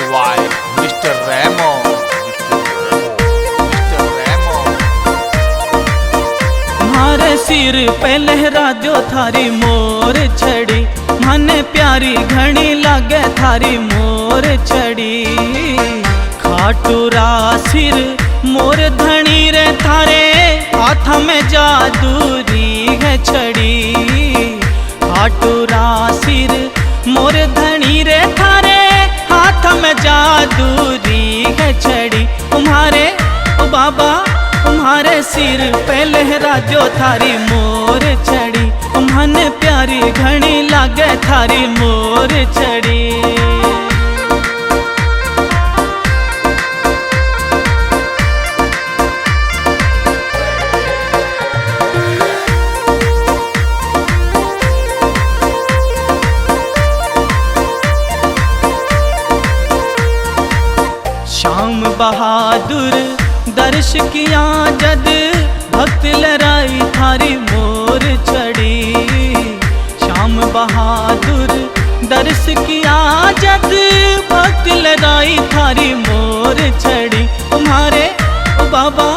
Why, Mr. Ramo? Mr. Ramo. म्हारे सिर पे लहरा जो थारी मोर छड़ी, मने प्यारी घनी लागे थारी मोर छड़ी। खाटूरा सिर मोर धनी रे थारे, हाथ में जादूरी है छड़ी। खाटूरा सिर मोर धनी रे थारे, हाथ में जादूरी है छड़ी। तुम्हारे ओ बाबा तुम्हारे सिर पे लहरा जो थारी मोर छड़ी, तुम्हाने प्यारी घनी लागे थारी मोर छड़ी। श्याम बहादुर दर्श किया जद, भक्त लहराई थारी मोर छड़ी। श्याम बहादुर दर्श किया जद, भक्त लहराई थारी मोर छड़ी। तुम्हारे ओ बाबा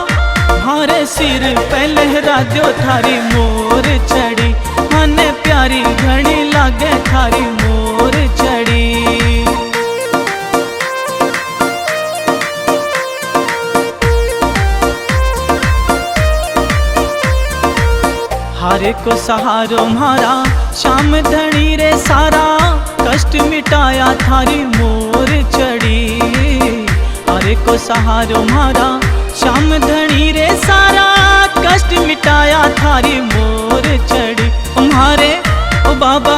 तुम्हारे सिर पे लहरा जो थारी मोर छड़ी, मने प्यारी घनी लागे थारी मोर छड़ी। हारे को सहारो म्हारा श्याम धनी रे सारा, कष्ट मिटाया थारी मोर छड़ी। हारे को सहारो म्हारा श्याम धनी रे सारा, कष्ट मिटाया थारी मोर छड़ी। तुम्हारे ओ बाबा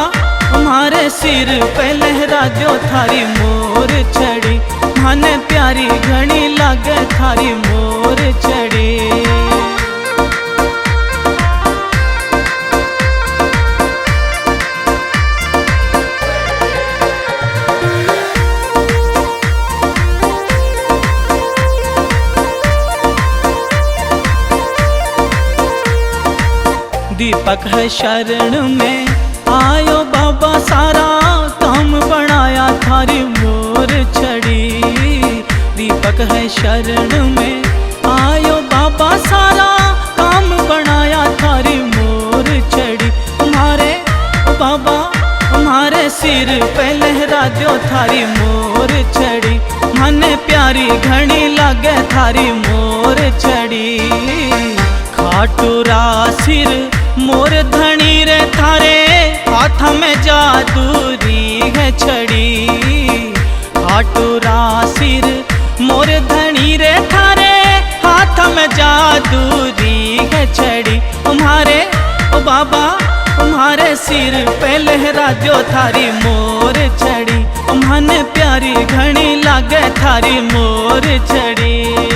तुम्हारे सिर पे लहरा जो थारी मोर छड़ी, मने प्यारी घनी लागे थारी मोर छड़ी। दीपक है शरण में आयो बाबा सारा, काम बनाया थारी मोर छड़ी। दीपक है शरण में आयो बाबा सारा, काम बनाया थारी मोर छड़ी। तुम्हारे बाबा तुम्हारे सिर पे लहरा जो थारी मोर छड़ी, मने प्यारी घनी लागे थारी मोर छड़ी। खाटूरा सिर मोर धनी रे थारे, हाथ में जादूरी है छड़ी। खाटूरा सिर मोर धनी रे थारे, हाथ में जादूरी है छड़ी। तुम्हारे ओ बाबा तुम्हारे सिर पे लहरा जो थारी मोर छड़ी, मने प्यारी घनी लागे थारी मोर छड़ी।